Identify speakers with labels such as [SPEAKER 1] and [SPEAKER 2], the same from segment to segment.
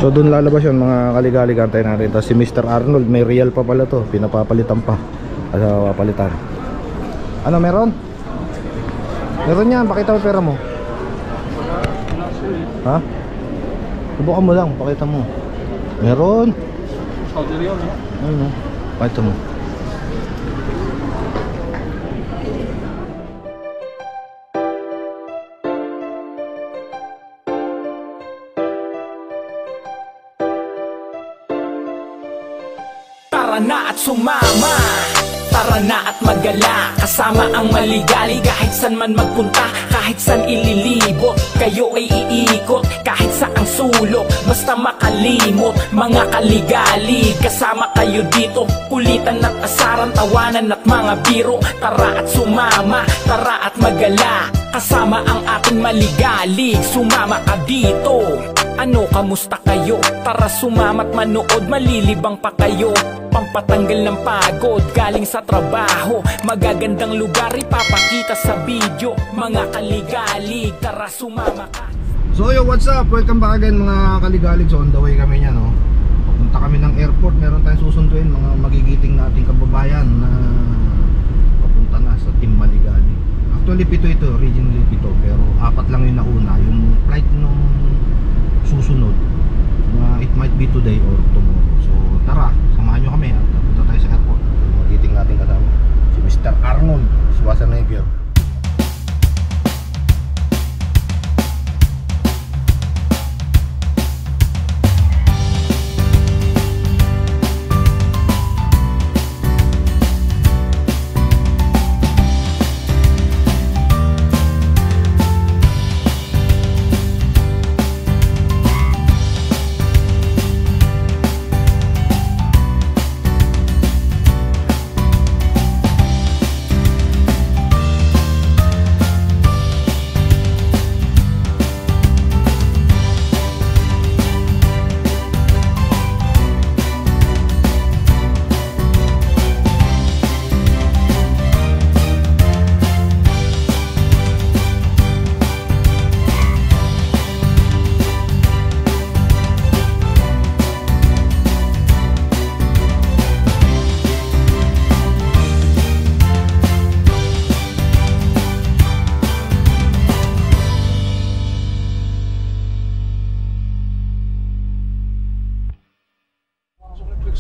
[SPEAKER 1] So doon lalabas yun mga kaligalig. Antayin natin. Tapos si Mr. Arnold, may real pa pala to. Pinapapalitan pa. Papalitan. Ano meron? Meron yan, pakita mo pera mo. Ha? Subukan mo lang, pakita mo. Meron.
[SPEAKER 2] Saudi Real, no?
[SPEAKER 1] Ano? Pakita mo.
[SPEAKER 3] Tara na at sumama, tara na at magala, kasama ang maligali. Kahit san man magpunta, kahit san ililibot, kayo ay iikot, kahit saang sulok, basta makalimot. Mga kaligali, kasama kayo dito, kulitan at asaran, tawanan at mga biro. Tara at sumama, tara at magala, kasama ang ating maligali. Sumama ka dito. Ano, kamusta kayo? Tara sumama't manood, malilibang pa kayo. Pampatanggal ng pagod, galing sa trabaho. Magagandang lugar ipapakita sa video. Mga kaligalig, tara sumama ka.
[SPEAKER 1] So yo, what's up? Welcome back again mga kaligalig. So on the way kami niya, no? Papunta kami ng airport. Meron tayong susunduin, mga magigiting nating kababayan na papunta na sa Team Maligalig. Actually pito ito, originally pito, pero apat lang yung nauna. Yung flight nung susunod, it might be today or tomorrow. So tara, samahan nyo kami at punta tayo sa airport. Magiting natin kasama si Mr. Arnold Schwarzenegger.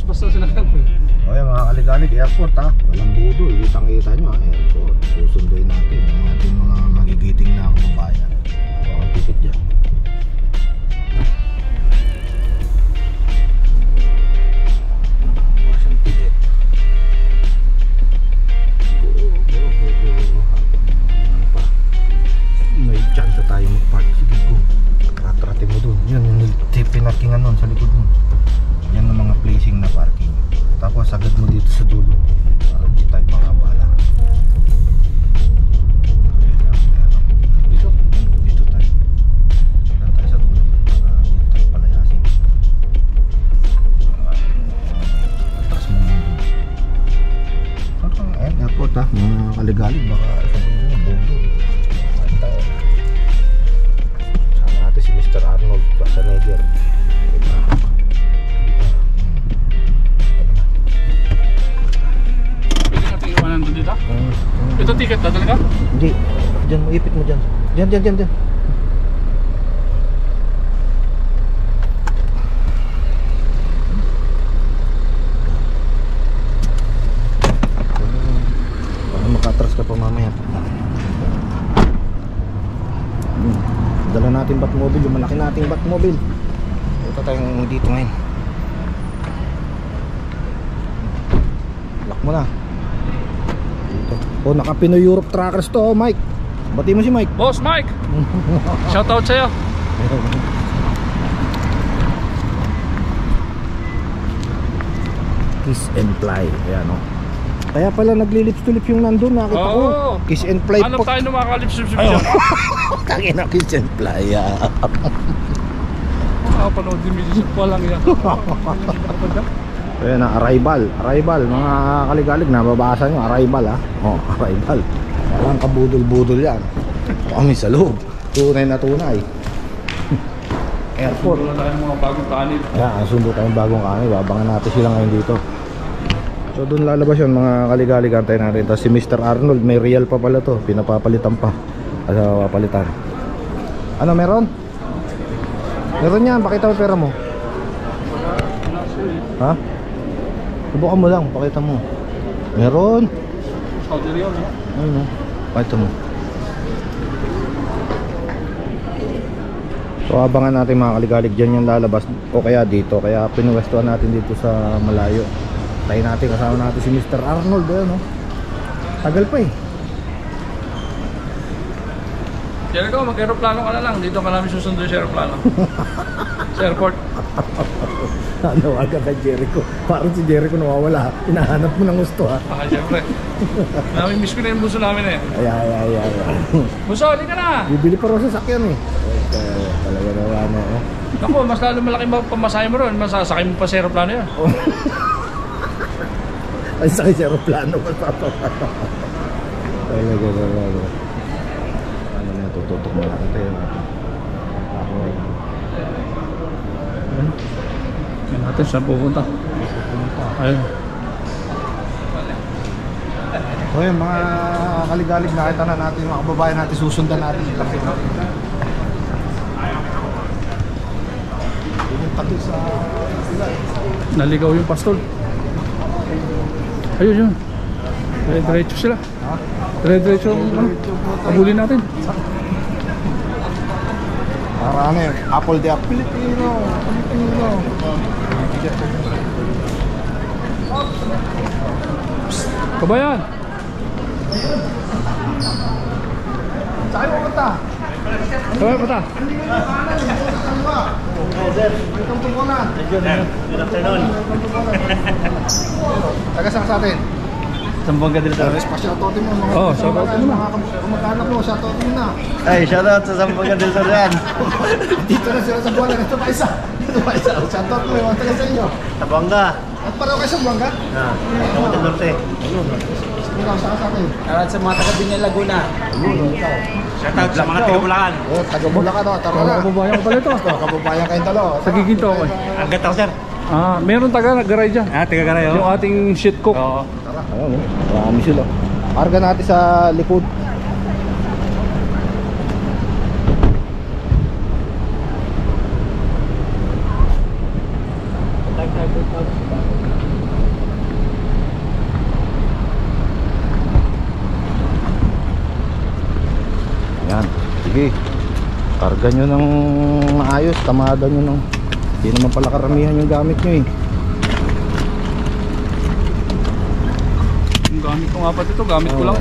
[SPEAKER 2] Basta sinakyan ko.
[SPEAKER 1] O yan mga kaligalig, airport ha. Walang budol, kitang-kita nyo ha. Airport, susunduin natin ang ating mga magigiting na kababayan. O ang ticket dyan. Wasang ticket. Ano pa? May chance tayo mag-park. Sige go, ratratin mo dun. Yun yung pinarkingan nun sa likod mo. Yan ang mga placing na parking. Tapos agad mo dito sa dulo para di tayo makabala.
[SPEAKER 2] Dito?
[SPEAKER 1] Dito tayo. Agad tayo sa dulo para di tayo palayasin. Atras mo muna dun. Parang airport ha. Mga kaligalig baka sabihin nyo bondo. Sama natin si Mr. Arnold Schwarzenegger.
[SPEAKER 2] Dito? Ito ticket, dadali ka?
[SPEAKER 1] Hindi, dyan mo, ipit mo dyan. Dyan. Para makatras ka pa mamaya. Dala natin Batmobile, yung malaki nating Batmobile. Ito tayong dito ngayon. Lock mo na. Oh, naka Pinoy Europe Trackers to, oh, Mike. Bati mo si Mike.
[SPEAKER 2] Boss Mike! Shoutout sa'yo.
[SPEAKER 1] Kiss and Fly. Ayan, oh. Kaya pala naglilips to lips yung nandun. Nakita ko. Kiss and Fly.
[SPEAKER 2] Ano tayo numakalips-lips dyan?
[SPEAKER 1] Tangina, Kiss and Fly.
[SPEAKER 2] Panood din medyo pa lang yan.
[SPEAKER 1] Ayan na, arrival, mga kaligalig, nababasa nyo, arrival ha. Oh, arrival. Walang kabudol-budol yan. Kami sa loob. Tunay na tunay. airport.
[SPEAKER 2] Wala tayong mga bagong kanin.
[SPEAKER 1] Ayan, sundo tayong bagong kanil. Abangan natin sila ngayon dito. So doon lalabas yun mga kaligalig. Antay natin. Tapos si Mr. Arnold, may real pa pala to. Pinapapalitan pa. Kasi papalitan. Ano meron? Meron yan, pakita mo pera mo. Ha? Subukan mo lang, pakita mo. Meron.
[SPEAKER 2] Saudi Real, no?
[SPEAKER 1] Ayun o, pakita mo. So abangan natin mga kaligalig, dyan yung lalabas o kaya dito. Kaya pinuwestuhan natin dito sa malayo. Tayo natin, kasama natin si Mr. Arnold. Ayun o, tagal pa eh.
[SPEAKER 2] Jericho, mag-aeroplano ka na lang. Dito ka namin susundo sa aeroplano. Sa airport.
[SPEAKER 1] Ano agad kay Jericho? Parang si Jericho nawawala. Hinahanap mo ng gusto ha.
[SPEAKER 2] Siyempre. Nami-miss ko na yung buso namin eh.
[SPEAKER 1] Ay.
[SPEAKER 2] Buso, hindi ka na!
[SPEAKER 1] Bibili pa rin sa sakyan eh. Okay, talaga na ano oh.
[SPEAKER 2] Ako, mas lalo malaki pamasahe mo ron. Masasakay mo pa sa aeroplano yan.
[SPEAKER 1] Ay sakay sa aeroplano. Talaga na. Ano na tututok mo natin tayo natin.
[SPEAKER 2] Yan natin, saan pupunta? Ayun.
[SPEAKER 1] So yun, mga kaligalig, nakita na natin mga kababayan natin, susundan natin sila. Pumunta sa
[SPEAKER 2] Naligaw yung pastol. Ayun yun. Dire-diretso sila.
[SPEAKER 1] ha?
[SPEAKER 2] Dire-diretso ano? Abulin natin.
[SPEAKER 1] Para ano yun, Apple de Pilipino.
[SPEAKER 2] Kabayan!
[SPEAKER 1] Saan mo punta?
[SPEAKER 2] Kabayan, punta!
[SPEAKER 1] Welcome to Bonan.
[SPEAKER 4] Good afternoon.
[SPEAKER 1] Taga saan sa atin?
[SPEAKER 4] Sambuanga del Sur.
[SPEAKER 1] Special totem mo mga
[SPEAKER 2] Oh, shout out mo na.
[SPEAKER 1] Kumagkana po, shout out mo na.
[SPEAKER 4] Ay, shoutout sa Sambuanga del Sur yan.
[SPEAKER 1] Dito na sila sa Buwan. Ito pa isa. Shout out mo yung taga sa inyo.
[SPEAKER 4] Sambuanga.
[SPEAKER 1] At pareho kayo sa Buwanga?
[SPEAKER 4] Sambuanga del Norte.
[SPEAKER 1] Ikaw, saan sa atin?
[SPEAKER 4] Shoutout sa mga taga Binyan Laguna.
[SPEAKER 1] Ikaw.
[SPEAKER 4] Shoutout sa mga taga Bulacan.
[SPEAKER 1] Oh, taga Bulacan o. Tara na.
[SPEAKER 2] Kababayan ko pala ito.
[SPEAKER 1] Kababayan kayong dalawa.
[SPEAKER 2] Sa Giginto ako eh.
[SPEAKER 4] Ang gata ko, sir.
[SPEAKER 2] Meron taga nag-garay dyan.
[SPEAKER 4] Taga Garay,
[SPEAKER 2] Yung ating shit cook.
[SPEAKER 4] Oo.
[SPEAKER 1] Tara. Ayun, marami sila. Arga natin sa likod. Yan, sige. Karga nyo ng maayos, tamada nyo ng. Hindi naman pala karamihan yung gamit nyo eh.
[SPEAKER 2] Yung gamit ko nga pa dito, gamit ko lang.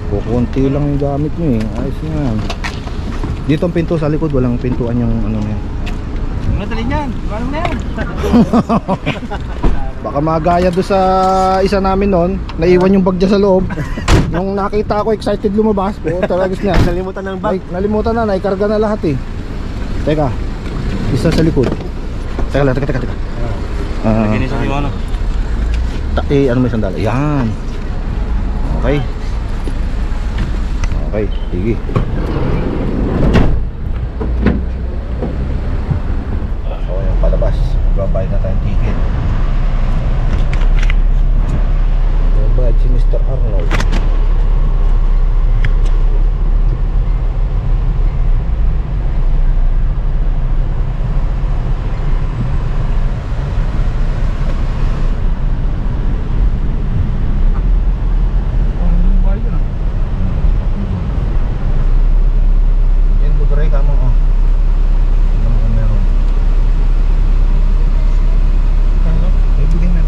[SPEAKER 1] Kukunti lang yung gamit nyo eh. Ayos na yan. Dito ang pinto sa likod, walang pintuan yung ano na yan.
[SPEAKER 4] Madali niyan. Ano na yan?
[SPEAKER 1] Baka magaya doon sa isa namin noon, naiwan yung bag dyan sa loob. Nung nakita ko excited lumabas, talagas niya.
[SPEAKER 4] Nalimutan ng bag.
[SPEAKER 1] Nalimutan na, naikarga na lahat eh. Teka, isa sa likod. Teka lang, teka.
[SPEAKER 4] Ginis yung ano.
[SPEAKER 1] Ano may sandal? Yan. Okay. Okay, sige. So, yung palabas. Magbabayad na tayong ticket. Magbabayad si Mr. Arnold. Yan, buduray ka mo. Oh. Tingnan mo kung meron. Bigyan mo.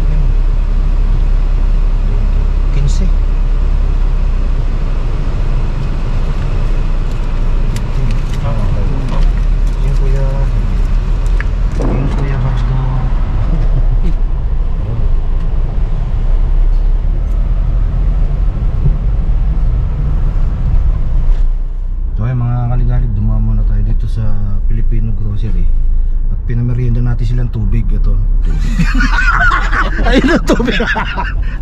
[SPEAKER 1] 15. Yung kuya Hasdo. So ay mga kaligalig, dumama na tayo dito sa Filipino Grocery. At Pinamerienda natin silang tubig. Ito. Ayun ang tubig.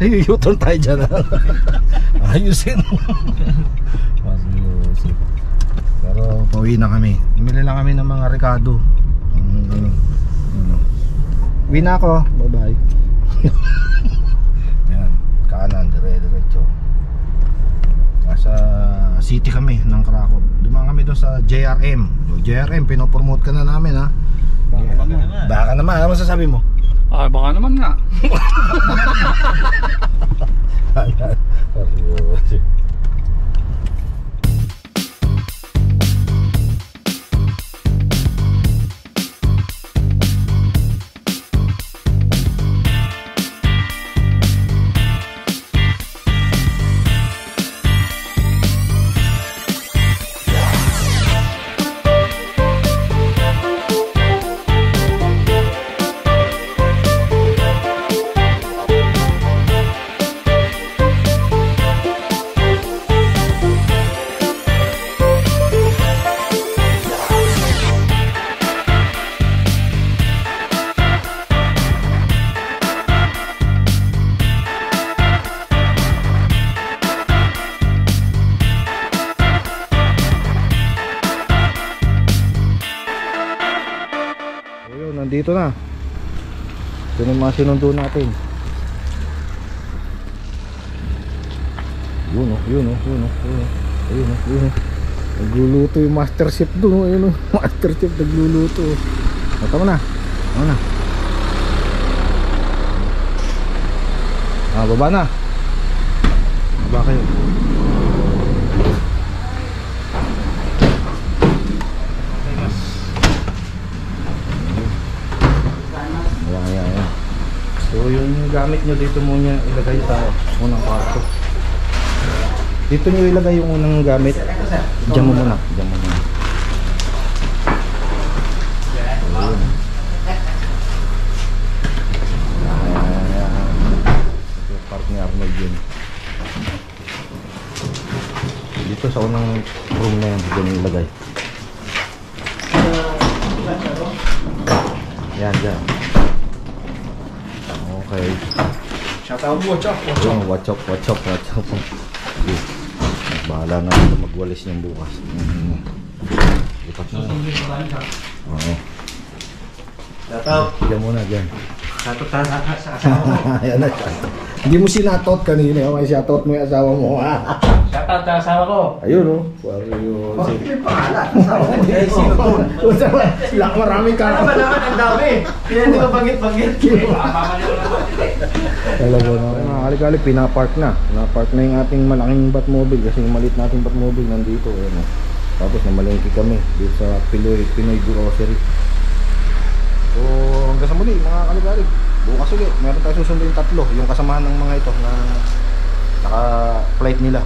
[SPEAKER 1] Ayun, U-turn tayo dyan. Ayusin. Ayusin. Pero pauwi na kami. Bumili lang kami ng mga Ricardo. Uwi na ako. Bye bye. Yan. Kanan, dire-diretso. Nasa city kami ng Krakow. Dumaan kami doon sa JRM. Yung JRM, pinopromote ka na namin ha. Baka naman. Ano masasabi mo?
[SPEAKER 2] Ah, baka naman nga.
[SPEAKER 1] Nandito na. Ito na yung mga sinundo natin. Yun o, yun o, yun o, yun o, yun o, yun o. Nagluluto yung master chef doon o, yun o. Master chef nagluluto. Tama na. Tama na. Baba na. Baba kayo. So yung gamit nyo dito muna ilagay sa unang kwarto. Dito nyo ilagay yung unang gamit. Diyan mo muna. Diyan mo muna. Ito yung park ni Arnold yun. Dito sa unang room na yan, diyan nyo ilagay. Yan, dyan. Okay.
[SPEAKER 2] Shout out, watch up, watch up.
[SPEAKER 1] Watch up, watch up, watch up. Okay. Bahala na ito magwalis niyang bukas. Lipat na. Oo.
[SPEAKER 4] Shout out.
[SPEAKER 1] Diyan muna, diyan.
[SPEAKER 4] Shout out sa asawa ko.
[SPEAKER 1] Ayan na, hindi mo sinatot kanina. May shoutout mo yung asawa mo.
[SPEAKER 4] Shout out sa asawa ko.
[SPEAKER 1] Ayun o. Ayun.
[SPEAKER 4] Bakit yung pangalan? Asawa ko. Sino to?
[SPEAKER 1] Maraming ka.
[SPEAKER 4] Ano ba naman ang dami? Hindi ko banggit-banggit.
[SPEAKER 1] Talaga na. Mga kalik-kalik, pinapark na. Pinapark na yung ating malaking Batmobile. Kasi yung maliit nating Batmobile nandito. Ayun o. Tapos namalengke kami dito sa Pinoy Grocery. So hanggang sa muli mga kalik-kalik. Bukas ulit, meron tayo susundin 3. Yung kasamahan ng mga ito na naka-flight nila.